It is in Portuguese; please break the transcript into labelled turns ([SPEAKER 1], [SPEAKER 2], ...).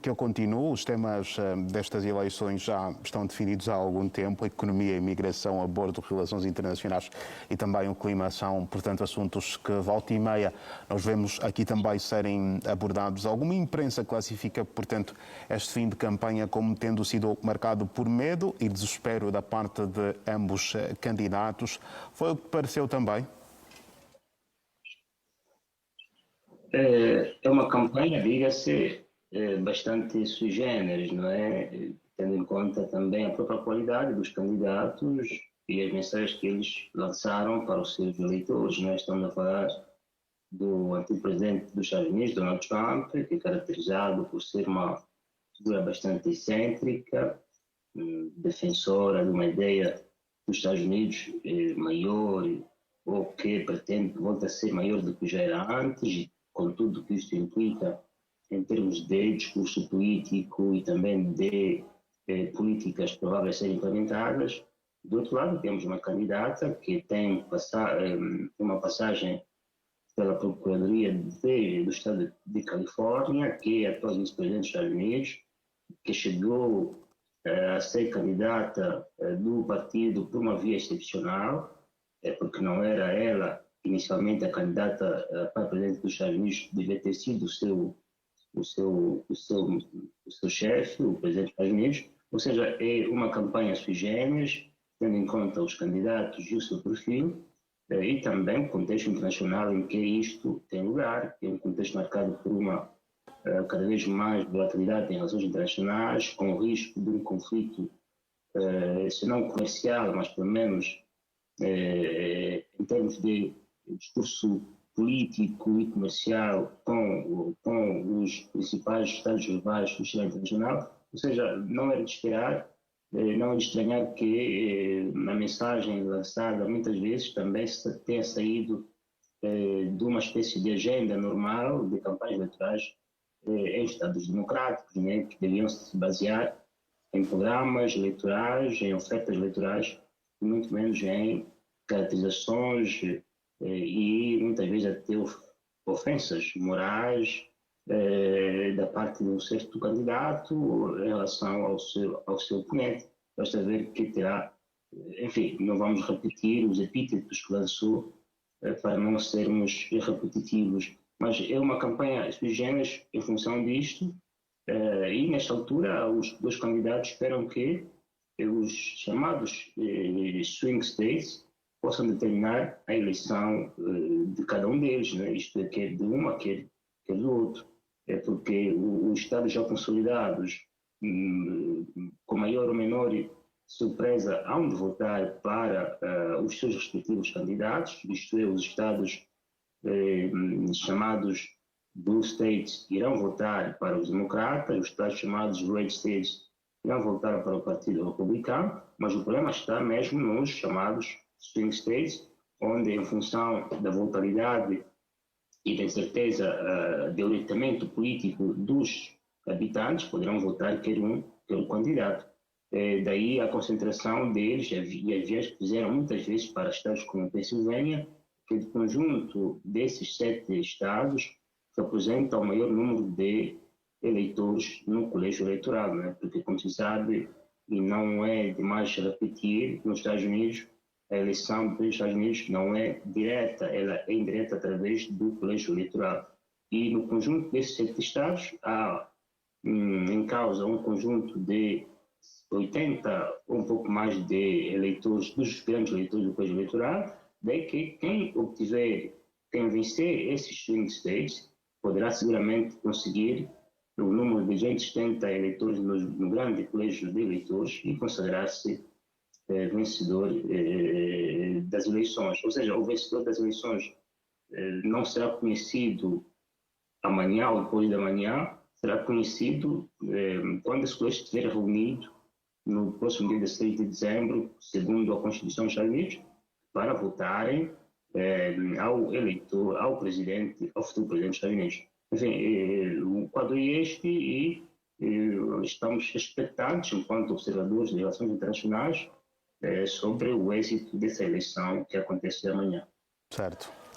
[SPEAKER 1] que eu continuo. Os temas destas eleições já estão definidos há algum tempo. A economia, a imigração, aborto, relações internacionais e também o clima são, portanto, assuntos que volta e meia nós vemos aqui também serem abordados. Alguma imprensa classifica, portanto, este fim de campanha como tendo sido marcado por medo e desespero da parte de ambos candidatos. Foi o que pareceu também?
[SPEAKER 2] É uma campanha, diga-se, bastante sui generis, não é? Tendo em conta também a própria qualidade dos candidatos e as mensagens que eles lançaram para os seus eleitores, não é? Estamos a falar do antigo presidente dos Estados Unidos, Donald Trump, que é caracterizado por ser uma figura bastante excêntrica, defensora de uma ideia dos Estados Unidos maior, ou que pretende voltar a ser maior do que já era antes, com tudo o que isso implica em termos de discurso político e também de políticas prováveis a serem implementadas. Do outro lado, temos uma candidata que tem uma passagem pela Procuradoria do Estado de Califórnia, que é a atual vice-presidente dos Estados Unidos, que chegou a ser candidata do partido por uma via excepcional, porque não era ela inicialmente a candidata para presidente dos Estados Unidos, devia ter sido o seu chefe, o presidente dos Estados Unidos. Ou seja, é uma campanha sui generis, tendo em conta os candidatos e o seu perfil, e também o contexto internacional em que isto tem lugar, que é um contexto marcado por uma cada vez mais volatilidade em relações internacionais, com o risco de um conflito, se não comercial, mas pelo menos em termos de discurso político e comercial com os principais Estados rivais do sistema internacional. Ou seja, não era de esperar, não é de estranhar que a mensagem lançada muitas vezes também tenha saído de uma espécie de agenda normal de campanhas eleitorais em Estados democráticos, né, que deviam se basear em programas eleitorais, em ofertas eleitorais, e muito menos em caracterizações e muitas vezes até ofensas morais da parte de um certo candidato em relação ao seu oponente. Basta ver que terá, enfim, não vamos repetir os epítetos que lançou para não sermos repetitivos, mas é uma campanha sui generis em função disto, e nesta altura os dois candidatos esperam que os chamados swing states possam determinar a eleição de cada um deles, né? Isto é, quer de uma, quer do outro. É porque os estados já consolidados, com maior ou menor surpresa, hão de votar para os seus respectivos candidatos, isto é, os estados chamados blue states irão votar para os democratas, os estados chamados red states irão votar para o Partido Republicano, mas o problema está mesmo nos chamados swing states, onde, em função da volatilidade e da incerteza do orientamento político dos habitantes, poderão votar quer um candidato. Daí a concentração deles e as vias que fizeram muitas vezes para estados como Pensilvânia, que do conjunto desses 7 estados representa o maior número de eleitores no colégio eleitoral, né? Porque, como se sabe, e não é demais repetir, nos Estados Unidos, a eleição dos Estados Unidos não é direta, ela é indireta através do colégio eleitoral. E no conjunto desses 7 estados, há em causa um conjunto de 80 ou um pouco mais de eleitores, dos grandes eleitores do colégio eleitoral, daí que quem vencer esses swing states poderá seguramente conseguir o número de 270 eleitores no grande colégio de eleitores e consagrar-se vencedor das eleições. Ou seja, o vencedor das eleições não será conhecido amanhã ou depois da manhã, será conhecido quando esse colégio estiver reunido no próximo dia 16 de dezembro, segundo a Constituição dos Estados Unidos, para votarem ao eleitor, ao presidente, ao futuro presidente dos Estados Unidos. Enfim, o quadro é este e estamos expectantes, enquanto observadores de relações internacionais, sobre o êxito dessa eleição que acontece amanhã.
[SPEAKER 1] Certo.